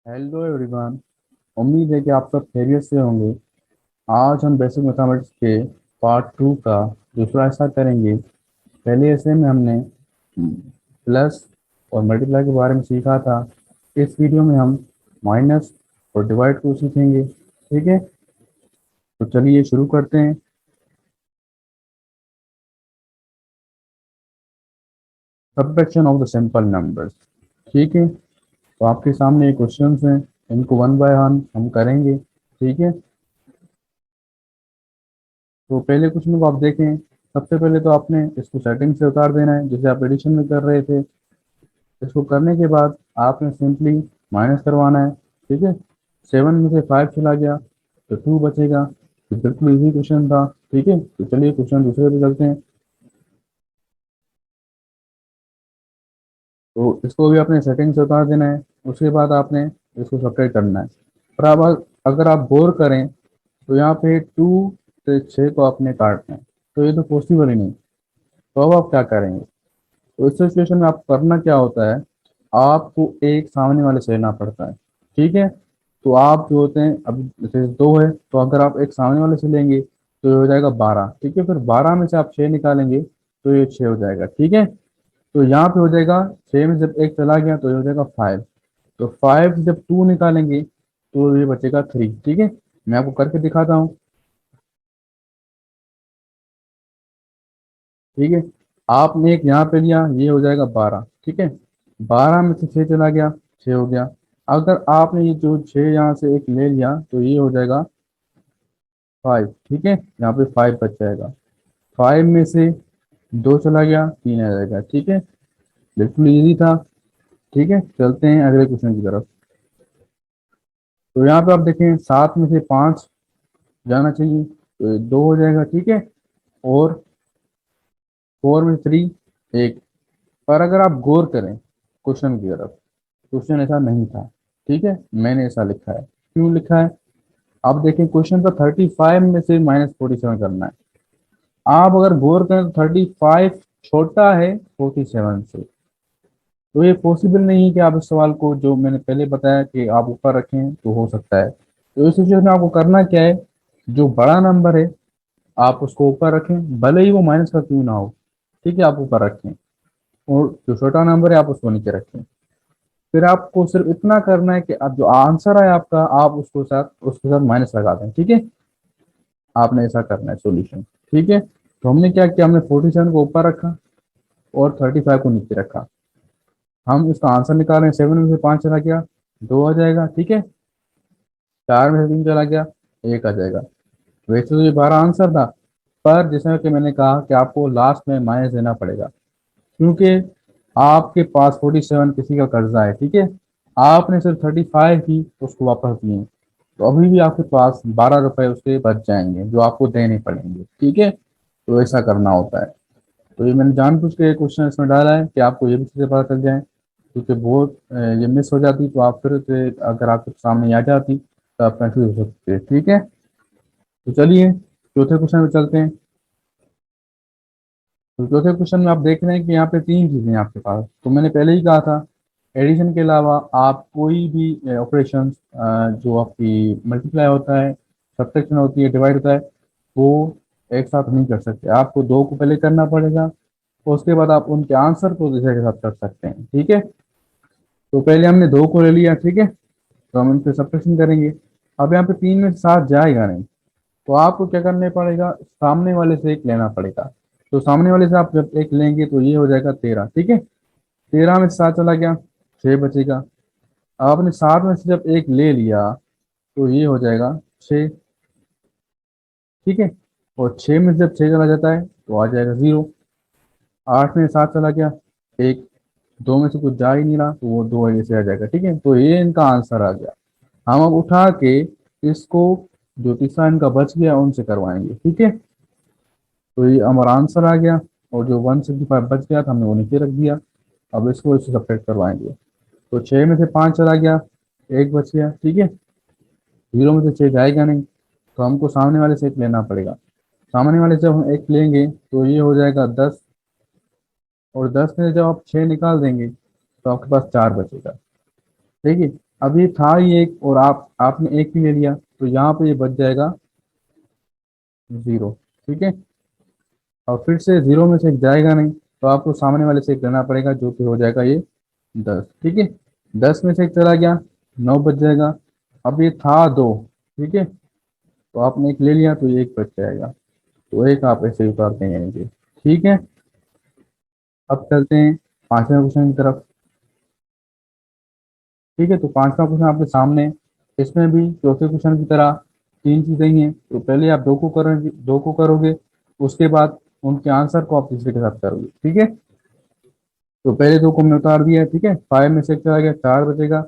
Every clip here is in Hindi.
Hello everyone. उम्मीद है कि आप सब खैरियत से होंगे। आज हम बेसिक मैथमेटिक्स के पार्ट 2 का दूसरा हिस्सा करेंगे। पहले हिस्से में हमने प्लस और मल्टीप्लाई के बारे में सीखा था। इस वीडियो में हम माइनस और डिवाइड को सीखेंगे। ठीक है, तो चलिए शुरू करते हैं। Subtraction of the simple numbers. ठीक है, तो आपके सामने ये क्वेश्चंस हैं, इनको वन बाय वन हम करेंगे। ठीक है, तो पहले क्वेश्चन को आप देखें। सबसे पहले तो आपने इसको सेटिंग से उतार देना है, जैसे आप एडिशन में कर रहे थे। इसको करने के बाद आपने सिंपली माइनस करवाना है। ठीक है, 7 में से 5 चला गया तो 2 बचेगा। तो बिल्कुल इजी क्वेश्चन था। ठीक है, तो चलिए क्वेश्चन दूसरे पे चलते हैं। तो इसको भी आपने सेटिंग से उतार देना है। उसके बाद आपने इसको सब्ट्रैक्ट करना है। पर अब अगर आप गौर करें तो यहाँ पे 2 से 6 को आपने काटना है, तो ये तो पॉसिबल ही नहीं। तो अब आप क्या करेंगे? तो इस सिचुएशन में आपको करना क्या होता है, आपको एक सामने वाले से लेना पड़ता है। ठीक है, तो आप जो होते हैं, अब जैसे 2 है तो अगर आप एक सामने वाले से लेंगे तो ये हो जाएगा 12। ठीक है, फिर 12 में से आप 6 निकालेंगे तो ये 6 हो जाएगा। ठीक है, तो यहाँ पे हो जाएगा 6 में जब एक चला गया तो ये हो जाएगा 5। तो 5 से जब 2 निकालेंगे तो ये बचेगा 3। ठीक है, मैं आपको करके दिखाता हूँ। ठीक है, आपने एक यहाँ पे लिया, ये हो जाएगा 12। ठीक है, 12 में से 6 चला गया, 6 हो गया। अगर आपने ये जो 6 यहाँ से एक ले लिया तो ये हो जाएगा 5। ठीक है, यहाँ पे 5 बच जाएगा। 5 में से 2 चला गया, 3 आ जाएगा। ठीक है, बिल्कुल इजी था। ठीक है, चलते हैं अगले क्वेश्चन की तरफ। तो यहाँ पे आप देखें 7 में से 5 जाना चाहिए तो ये 2 हो जाएगा। ठीक है, और 4 में से 3 1। पर अगर आप गौर करें क्वेश्चन की तरफ, क्वेश्चन ऐसा नहीं था। ठीक है, मैंने ऐसा लिखा है। क्यों लिखा है? आप देखें क्वेश्चन का 35 में से -47 करना है। आप अगर गौर करें तो 35 छोटा है 47 से। तो ये पॉसिबल नहीं है कि आप इस सवाल को, जो मैंने पहले बताया कि आप ऊपर रखें तो हो सकता है। तो इस सिचुएशन में आपको करना क्या है, जो बड़ा नंबर है आप उसको ऊपर रखें, भले ही वो माइनस का क्यों ना हो। ठीक है, आप ऊपर रखें, और जो छोटा नंबर है आप उसको नीचे रखें। फिर आपको सिर्फ इतना करना है कि अब जो आंसर है आपका, आप उसके साथ माइनस लगा दें। ठीक है, आपने ऐसा करना है सॉल्यूशन। ठीक है, तो हमने क्या किया, हमने 47 को ऊपर रखा और 35 को नीचे रखा। हम इसका आंसर निकालें, 7 में से 5 चला गया 2 आ जाएगा। ठीक है, 4 में से 3 चला गया 1 आ जाएगा। वैसे तो ये 12 आंसर था, पर जैसा कि मैंने कहा कि आपको लास्ट में माइनस देना पड़ेगा, क्योंकि आपके पास 47 किसी का कर्जा है। ठीक है, आपने सिर्फ 35 ही उसको वापस दिए, तो अभी भी आपके पास 12 रुपए उसके बच जाएंगे जो आपको देने पड़ेंगे। ठीक है, तो ऐसा करना होता है। तो ये मैंने जानबूझ के क्वेश्चन इसमें डाला है कि आपको ये भी चीज़ें पता चल जाए, क्योंकि बहुत ये मिस हो जाती तो आप फिर से अगर आपके सामने आ जाती तो आप कंफ्यूज हो सकते हैं। ठीक है, तो चलिए चौथे क्वेश्चन पे चलते हैं। तो चौथे क्वेश्चन में आप देख रहे हैं कि यहाँ पे 3 चीजें हैं आपके पास। तो मैंने पहले ही कहा था, एडिशन के अलावा आप कोई भी ऑपरेशन, जो आपकी मल्टीप्लाई होता है, सब्ट्रैक्शन होती है, डिवाइड होता है, वो एक साथ नहीं कर सकते। आपको 2 को पहले करना पड़ेगा, और उसके बाद आप उनके आंसर को दूसरे के साथ कर सकते हैं। ठीक है, तो पहले हमने 2 को ले लिया। ठीक है, तो हम इनके सब्ट्रैक्शन करेंगे। अब यहाँ पे 3 में से 7 जाएगा नहीं, तो आपको क्या करने पड़ेगा, सामने वाले से एक लेना पड़ेगा। तो सामने वाले से आप जब एक लेंगे तो ये हो जाएगा 13। ठीक है, 13 में से 7 चला गया 6 बचेगा। अब आपने 7 में से जब एक ले लिया तो ये हो जाएगा 6। ठीक है, और 6 में से जब 6 चला जाता है तो आ जाएगा 0। 8 में 7 चला गया 1। 2 में से कुछ जा ही नहीं रहा तो वो 2 ऐसे आ जाएगा। ठीक है, तो ये इनका आंसर आ गया। हम अब उठा के इसको, जो तीसरा इनका बच गया उनसे करवाएंगे। ठीक है, तो ये हमारा आंसर आ गया, और जो 165 बच गया था हमने वो नीचे रख दिया। अब इसको इससे सब्ट्रैक्ट करवाएंगे। तो 6 में से 5 चला गया, 1 बच गया। ठीक है, 0 में से 6 जाएगा नहीं, तो हमको सामने वाले से एक लेना पड़ेगा। सामने वाले से जब हम एक लेंगे तो ये हो जाएगा 10, और 10 में से जब आप 6 निकाल देंगे तो आपके पास 4 बचेगा। ठीक है, अब ये था ही एक और आपने एक ही ले लिया, तो यहाँ पे ये बच जाएगा 0। ठीक है, और फिर से 0 में से एक जाएगा नहीं, तो आपको सामने वाले से एक लेना पड़ेगा, जो कि हो जाएगा ये 10। ठीक है, 10 में से एक चला गया, 9 बच जाएगा। अब ये था 2। ठीक है, तो आपने एक ले लिया, तो ये एक बच जाएगा, तो एक आप ऐसे ही उतारते हैं यानी कि। ठीक है, अब चलते हैं पांचवें क्वेश्चन की तरफ। ठीक है, तो पांचवा क्वेश्चन आपके सामने है। इसमें भी चौथे क्वेश्चन की तरह तीन चीजें ही हैं, तो पहले आप दो को करोगे, उसके बाद उनके आंसर को आप तीसरे के साथ करोगे। ठीक है, तो पहले दो को हमने उतार दिया है। ठीक है, 5 में से एक चला गया, 4 बचेगा।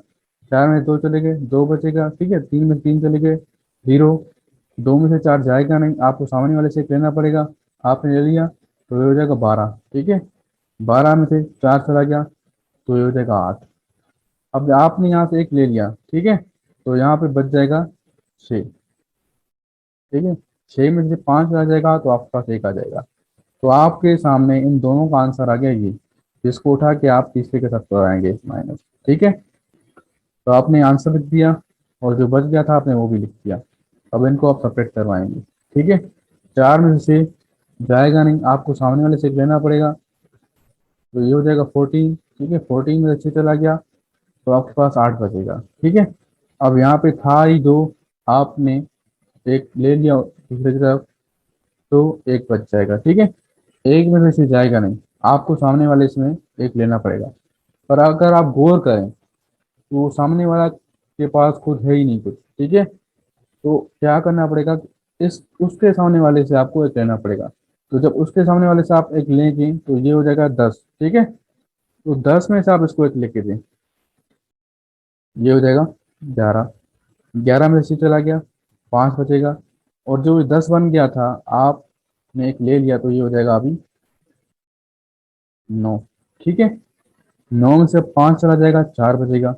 4 में से दो चले गए, 2 बचेगा। ठीक है, 3 में से 3 चले गए, 0। 2 में से 4 जाएगा नहीं, आपको सामने वाले से एक लेना पड़ेगा। आपने ले लिया, तो ये हो जाएगा 12। ठीक है, 12 में से 4 चला गया, तो ये हो जाएगा 8। अब आपने यहाँ से एक ले लिया। ठीक है, तो यहाँ पे बच जाएगा 6। ठीक है, 6 में से 5 आ जाएगा, तो आपके पास एक आ जाएगा। तो आपके सामने इन दोनों का आंसर आ गया ये, जिसको उठा के आप तीसरे के साथ कराएंगे माइनस। ठीक है, तो आपने आंसर लिख दिया, और जो बच गया था आपने वो भी लिख दिया। अब इनको आप सेपरेट करवाएंगे। ठीक है, 4 में से जाएगा नहीं, आपको सामने वाले से एक लेना पड़ेगा, तो ये हो जाएगा 14। ठीक है, 14 में से 6 चला गया, तो आपके पास 8 बचेगा। ठीक है, अब यहाँ पे था ही 2, आपने एक ले लिया दूसरे की तरफ, तो एक बच जाएगा। ठीक है, एक में से जाएगा नहीं, आपको सामने वाले इसमें एक लेना पड़ेगा। पर अगर आप गौर करें, तो सामने वाला के पास खुद है ही नहीं कुछ। ठीक है, तो क्या करना पड़ेगा, इस उसके सामने वाले से आपको एक लेना पड़ेगा। तो जब उसके सामने वाले से आप एक लेंगे, तो ये हो जाएगा 10। ठीक है, तो 10 में से आप इसको एक लेके दें, ये हो जाएगा 11। 11 में से चला गया, 5 बचेगा। और जो 10 बन गया था, आपने एक ले लिया, तो ये हो जाएगा अभी 9। ठीक है, 9 में से 5 चला जाएगा, 4 बचेगा।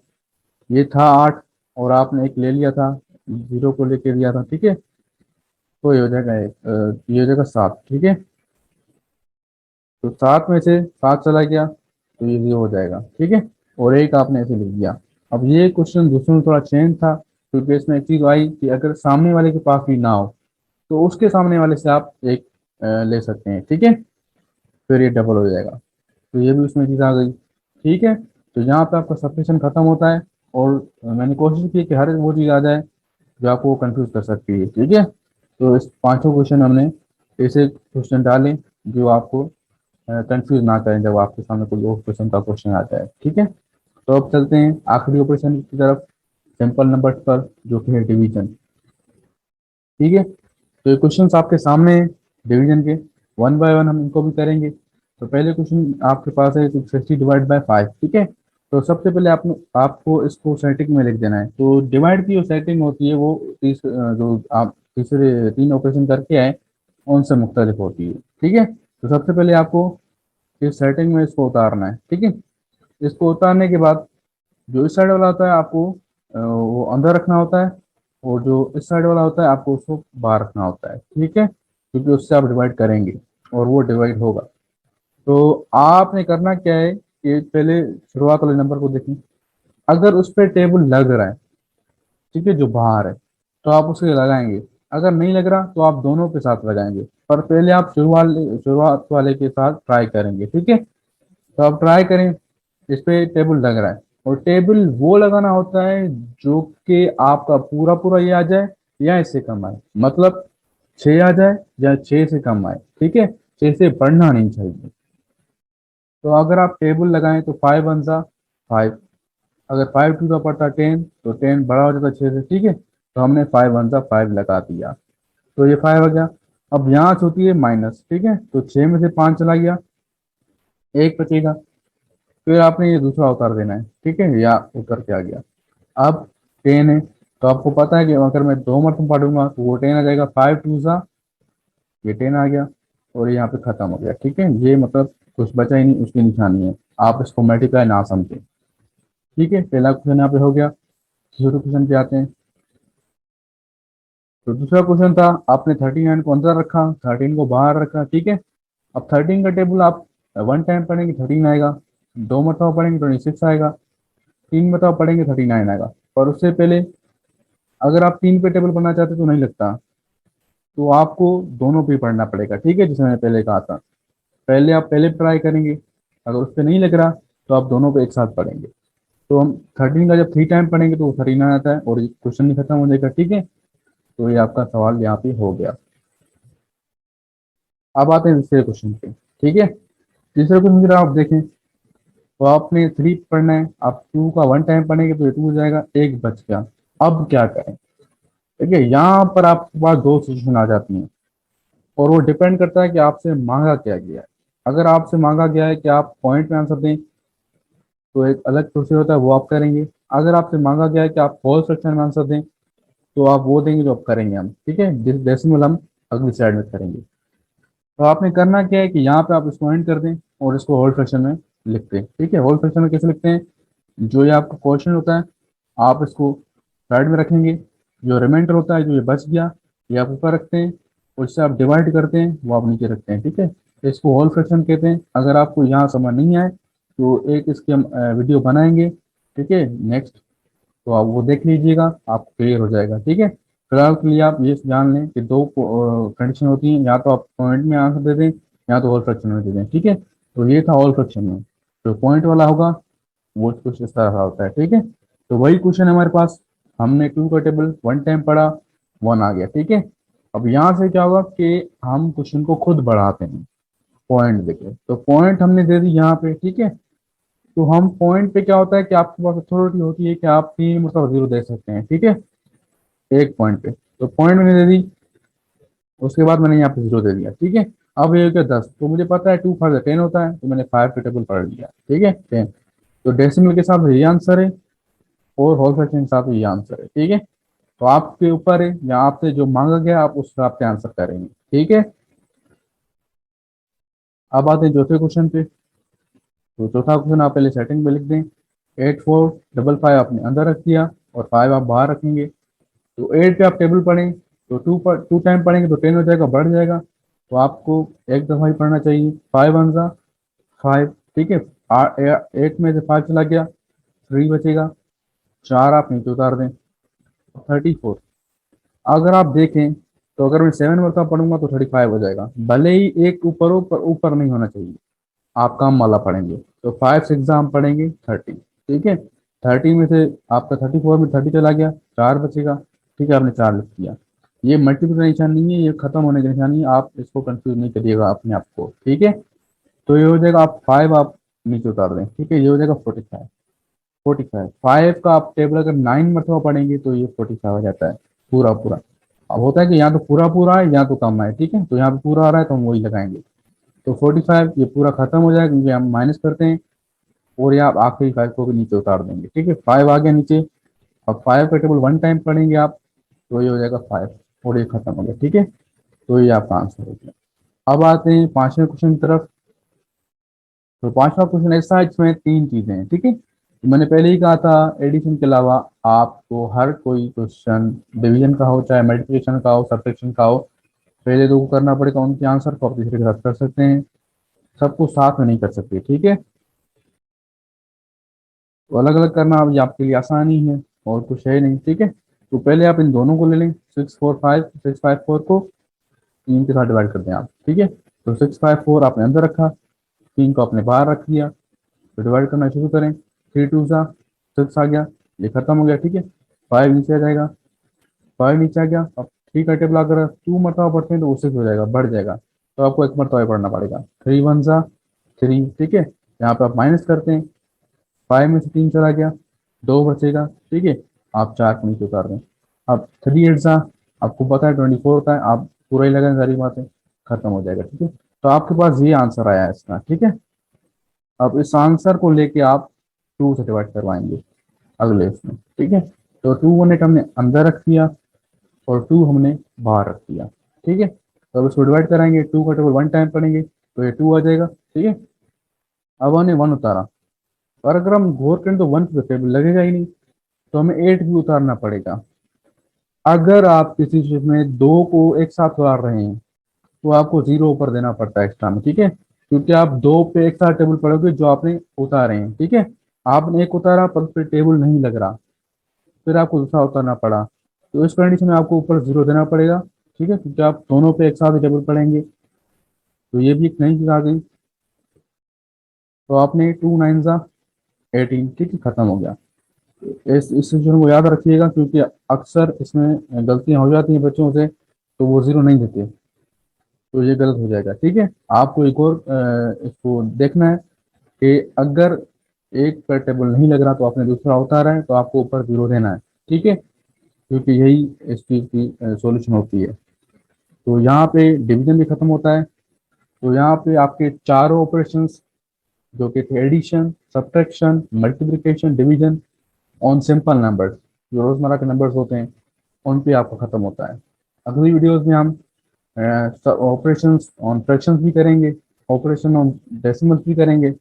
ये था 8, और आपने एक ले लिया था, 0 को लेके दिया था। ठीक है, तो ये हो जाएगा ये हो जाएगा 7। ठीक है, तो 7 में से 7 चला गया, तो ये 0 हो जाएगा। ठीक है, और एक आपने ऐसे लिख दिया। अब ये क्वेश्चन दूसरे में थोड़ा चेंज था, क्योंकि इसमें एक चीज आई कि अगर सामने वाले के पास भी ना हो, तो उसके सामने वाले से आप एक ले सकते हैं। ठीक है, फिर ये डबल हो जाएगा, तो ये भी उसमें चीज़ आ गई। ठीक है, तो यहाँ पे आपका सब्ट्रैक्शन खत्म होता है, और मैंने कोशिश की कि हर एक वो चीज़ आ जाए जो आपको कंफ्यूज कर सकती है। ठीक है, तो इस पांचों क्वेश्चन हमने ऐसे क्वेश्चन डाले जो आपको कंफ्यूज ना करें जब आपके सामने कोई और क्वेश्चन का क्वेश्चन आ जाए। ठीक है, तो अब चलते हैं आखिरी ऑपरेशन की तरफ, सिंपल नंबर पर, जो कि है डिवीजन। ठीक है, तो ये क्वेश्चन आपके सामने हैं डिवीजन के, वन बाय वन हम इनको भी करेंगे। तो पहले क्वेश्चन आपके पास है 60 डिवाइड बाय 5। ठीक है, तो सबसे पहले आपको इसको सेटिंग में लिख देना है। तो डिवाइड की जो सेटिंग होती है वो जो आप तीसरे 3 ऑपरेशन करके आए उनसे मुख्तलिफ होती है। ठीक है, तो सबसे पहले आपको इस सेटिंग में इसको उतारना है। ठीक है, इसको उतारने के बाद जो इस साइड वाला होता है आपको वो अंदर रखना होता है, और जो इस साइड वाला होता है आपको उसको बाहर रखना होता है। ठीक है, क्योंकि उससे आप डिवाइड करेंगे, और वो डिवाइड होगा। तो आपने करना क्या है कि पहले शुरुआत वाले नंबर को देखें, अगर उस पर टेबल लग रहा है, ठीक है, जो बाहर है, तो आप उसके लगाएंगे। अगर नहीं लग रहा, तो आप दोनों के साथ लगाएंगे, पर पहले आप शुरुआत वाले के साथ ट्राई करेंगे। ठीक है, तो आप ट्राई करें, इस पे टेबल लग रहा है, और टेबल वो लगाना होता है जो कि आपका पूरा पूरा ये आ जाए या इससे कम आए, मतलब 6 आ जाए या 6 से कम आए। ठीक है, 6 से बढ़ना नहीं चाहिए। तो अगर आप टेबल लगाएं, तो 5 वन सा 5, अगर 5 टू का पड़ता 10, तो 10 बड़ा हो जाता 6 से। ठीक है, तो हमने 5 वन सा 5 लगा दिया, तो ये 5 हो गया। अब यहाँ से होती है माइनस। ठीक है, तो 6 में से 5 चला गया, एक बचेगा। फिर आपने ये दूसरा उतार देना है। ठीक है, या उतर के आ गया। अब 10 है, तो आपको पता है कि अगर मैं 2 मरतबा पढ़ूंगा, तो वो 10 आ जाएगा। 5 टू सा, ये 10 आ गया, और यहाँ पे खत्म हो गया। ठीक है, ये मतलब कुछ बचा ही नहीं, उसकी निशानी है। आप इसको मल्टीप्लाई ना समझें। ठीक है, पहला क्वेश्चन यहाँ पे हो गया। दूसरे क्वेश्चन पे आते हैं। तो दूसरा क्वेश्चन था, आपने 39 को अंदर रखा, 13 को बाहर रखा। ठीक है, अब 13 का टेबल आप 1 टाइम पढ़ेंगे 13 आएगा, 2 मरतबा पढ़ेंगे 26 आएगा, 3 मरतबा पढ़ेंगे 39 आएगा। और उससे पहले अगर आप 3 पे टेबल पढ़ना चाहते तो नहीं लगता, तो आपको दोनों पे पढ़ना पड़ेगा, ठीक है, जैसे मैंने पहले कहा था। पहले आप पहले ट्राई करेंगे, अगर उस पर नहीं लग रहा तो आप दोनों पे एक साथ पढ़ेंगे। तो हम 13 का जब 3 टाइम पढ़ेंगे तो वो 13 आ जाता है और क्वेश्चन भी खत्म हो जाएगा, ठीक है। तो ये आपका सवाल यहाँ पे हो गया। अब आते हैं दूसरे क्वेश्चन पे, ठीक है। तीसरे क्वेश्चन की आप देखें, तो आपने 3 पढ़ना है, आप 2 का 1 टाइम पढ़ेंगे तो ये 2 हो जाएगा, एक बच गया। अब क्या करें? ठीक है, यहाँ पर आपके पास दो सिचुएशन आ जाती हैं और वो डिपेंड करता है कि आपसे मांगा क्या गया है। अगर आपसे मांगा गया है कि आप पॉइंट में आंसर दें तो एक अलग प्रोसीजर होता है, वो आप करेंगे। अगर आपसे मांगा गया है कि आप होल सेक्शन में आंसर दें तो आप वो देंगे जो आप करेंगे हम, ठीक है। डेसिमल हम अगली स्लाइड में करेंगे। तो आपने करना क्या है कि यहाँ पे आप इसको एंड कर दें और इसको होल फ्रैक्शन में लिखते हैं, ठीक है। होल फ्रैक्शन में कैसे लिखते हैं? जो ये आपका क्वेश्चन होता है आप इसको साइड में रखेंगे, जो रिमाइंडर होता है जो ये बच गया ये आप ऊपर रखते हैं, उससे आप डिवाइड करते हैं वो आप नीचे रखते हैं, ठीक है। तो इसको होल फ्रैक्शन कहते हैं। अगर आपको यहाँ समझ नहीं आए तो एक इसकी हम वीडियो बनाएंगे, ठीक है, नेक्स्ट। तो आप वो देख लीजिएगा, आपको क्लियर हो जाएगा, ठीक है। फिलहाल के लिए आप ये जान लें कि दो कंडीशन होती हैं, या तो आप पॉइंट में आंसर दे दें या तो होल फ्रैक्शन में दे दें, ठीक है। तो ये था होल फ्रैक्शन में, जो पॉइंट वाला होगा वो कुछ इस तरह का होता है, ठीक है। तो वही क्वेश्चन है हमारे पास, हमने 2 का टेबल 1 टाइम पढ़ा, 1 आ गया, ठीक है। अब यहाँ से क्या होगा कि हम क्वेश्चन को खुद बढ़ाते हैं पॉइंट देके। तो पॉइंट हमने दे दी यहाँ पे, ठीक है। तो हम पॉइंट पे क्या होता है कि आपके पास अथॉरिटी होती है कि आप 3 मतलब 0 दे सकते हैं, ठीक है, एक पॉइंट पे। तो पॉइंट मैंने दे दी, उसके बाद मैंने यहाँ पे 0 दे दिया, ठीक है। अब ये हो गया 10, तो मुझे पता है 2 5 10 होता है, तो मैंने 5 पे टेबल पढ़ लिया, ठीक है, 10। तो डेसिमल के साथ ये आंसर है और होल फ्रैक्शन के साथ ये आंसर है, ठीक है। तो आपके ऊपर है, या आपसे जो मांगा गया आप उस हिसाब से आंसर करेंगे, ठीक है। अब आते हैं चौथे क्वेश्चन पे। तो चौथा क्वेश्चन आप पहले सेटिंग में लिख दें, 8455 आपने अंदर रख दिया और 5 आप बाहर रखेंगे। तो 8 पे आप टेबल पढ़ें तो 2 टाइम पढ़ेंगे तो 10 हो जाएगा, बढ़ जाएगा। तो आपको एक दफ़ा ही पढ़ना चाहिए, 5 1 5, ठीक है। 8 में से 5 चला गया, 3 बचेगा, 4 आप नीचे उतार दें, 34। अगर आप देखें तो अगर मैं 7 मरतबा पढ़ूंगा तो 35 हो जाएगा, भले ही एक ऊपर ऊपर ऊपर नहीं होना चाहिए, आप काम वाला पढ़ेंगे। तो 5 6 हम पढ़ेंगे 30, ठीक है। 30 में से आपका 34 में 30 चला गया, 4 बचेगा, ठीक है, आपने 4 लिख दिया। ये मल्टीप्ल का निशान नहीं है, ये खत्म होने का निशान नहीं है, आप इसको कंफ्यूज नहीं करिएगा अपने आप को, ठीक है। तो ये हो जाएगा, आप 5 आप नीचे उतार दें, ठीक है, ये हो जाएगा 45। 45 5 का आप टेबल अगर 9 मरतबा पढ़ेंगे तो ये 45 हो जाता है, पूरा पूरा। अब होता है कि यहाँ तो पूरा पूरा है या तो कम है, ठीक है, तो यहाँ पे पूरा आ रहा है तो हम वही लगाएंगे। तो 45 ये पूरा खत्म हो जाएगा क्योंकि हम माइनस करते हैं, और ये आप आखिरी 5 को भी नीचे उतार देंगे, ठीक है। 5 आ गया नीचे। अब 5 का टेबल 1 टाइम पढ़ेंगे आप तो ये हो जाएगा 5 और ये खत्म हो गया, ठीक है। तो ये आपका आंसर हो गया। अब आते हैं पांचवें क्वेश्चन की तरफ। तो पांचवा क्वेश्चन ऐसा है जिसमें 3 चीजें हैं, ठीक है। तो मैंने पहले ही कहा था एडिशन के अलावा आपको हर कोई क्वेश्चन, डिवीजन का हो चाहे मल्टीप्लिकेशन का हो सब्ट्रैक्शन का हो, पहले 2 को करना पड़ेगा, उनके आंसर को आप तीसरे के साथ कर सकते हैं, सबको साथ में नहीं कर सकते, ठीक है। तो अलग अलग करना अब ये आपके लिए आसानी है और कुछ है नहीं, ठीक है। तो पहले आप इन दोनों को ले लें, 6 4 5 को 3 के साथ डिवाइड कर दें आप, ठीक है। तो 6 5 4 आपने अंदर रखा, 3 को आपने बाहर रख दिया, तो डिवाइड करना शुरू करें। 3 2 6 आ गया, ये खत्म हो गया, ठीक है। 5 नीचे आ जाएगा, 5 नीचे आ गया। अब 3 का टेबल अगर 2 मरतबा पढ़ते हैं तो वो 6 हो जाएगा, बढ़ जाएगा, तो आपको एक मरतबा पढ़ना पड़ेगा। 3 1 3, ठीक है। यहाँ पे आप माइनस करते हैं, 5 में से 3 चला गया, 2 बचेगा, ठीक है। आप 4 को नीचे उतार दें। अब 3 8 आपको पता है 24 होता है, आप पूरा ही लगाएं, सारी बातें खत्म हो जाएगा, ठीक है। तो आपके पास ये आंसर आया है इसका, ठीक है। अब इस आंसर को लेके आप 2 से डिवाइड करवाएंगे अगले इसमें, ठीक है। तो 2 1 8 हमने अंदर रख दिया और 2 हमने बाहर रख दिया, ठीक है। तो अब इसको डिवाइड कराएंगे, 2 का टेबल 1 टाइम पढ़ेंगे तो ये 2 आ जाएगा, ठीक है। अब हमने 1 उतारा, और अगर हम गौर करें तो 1 पे टेबल लगेगा ही नहीं, तो हमें 8 भी उतारना पड़ेगा। अगर आप किसी चीज में 2 को एक साथ उतार रहे हैं तो आपको 0 ऊपर देना पड़ता है एक्स्ट्रा में, ठीक है, क्योंकि आप 2 पे एक साथ टेबल पढ़ोगे जो आपने उतारे हैं, ठीक है। आपने एक उतारा पर उस पर टेबल नहीं लग रहा, फिर आपको दूसरा उतारना पड़ा, तो इस कंडीशन में आपको ऊपर 0 देना पड़ेगा। ठीक है, क्योंकि आप दोनों पे एक साथ टेबल पढ़ेंगे। तो ये भी एक नई चीज़ आ गई। तो आपने 2 9 18, ठीक है, खत्म हो गया। इस सिचुएशन को याद रखिएगा, क्योंकि अक्सर इसमें गलतियां हो जाती हैं बच्चों से, तो वो 0 नहीं देते, तो ये गलत हो जाएगा। ठीक है, आपको एक और इसको देखना है कि अगर एक पर टेबल नहीं लग रहा तो आपने दूसरा उतारा है, तो आपको ऊपर 0 देना है। ठीक है, क्योंकि यही इस चीज़ की सॉल्यूशन होती है। तो यहाँ पे डिवीजन भी खत्म होता है। तो यहाँ पे आपके चारों ऑपरेशंस जो कि थे addition, subtraction, multiplication, division on simple numbers, जो रोजमर्रा के नंबर्स होते हैं, उन पे आपका खत्म होता है। अगली वीडियोस में हम ऑपरेशंस ऑन फ्रैक्शंस भी करेंगे, ऑपरेशन ऑन डेसिमल्स भी करेंगे,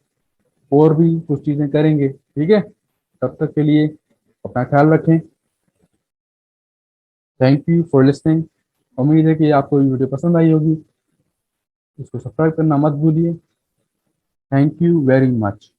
और भी कुछ चीज़ें करेंगे। ठीक है, तब तक के लिए अपना ख्याल रखें। Thank you for listening. उम्मीद है कि आपको ये वीडियो पसंद आई होगी। इसको सब्सक्राइब करना मत भूलिए। Thank you very much.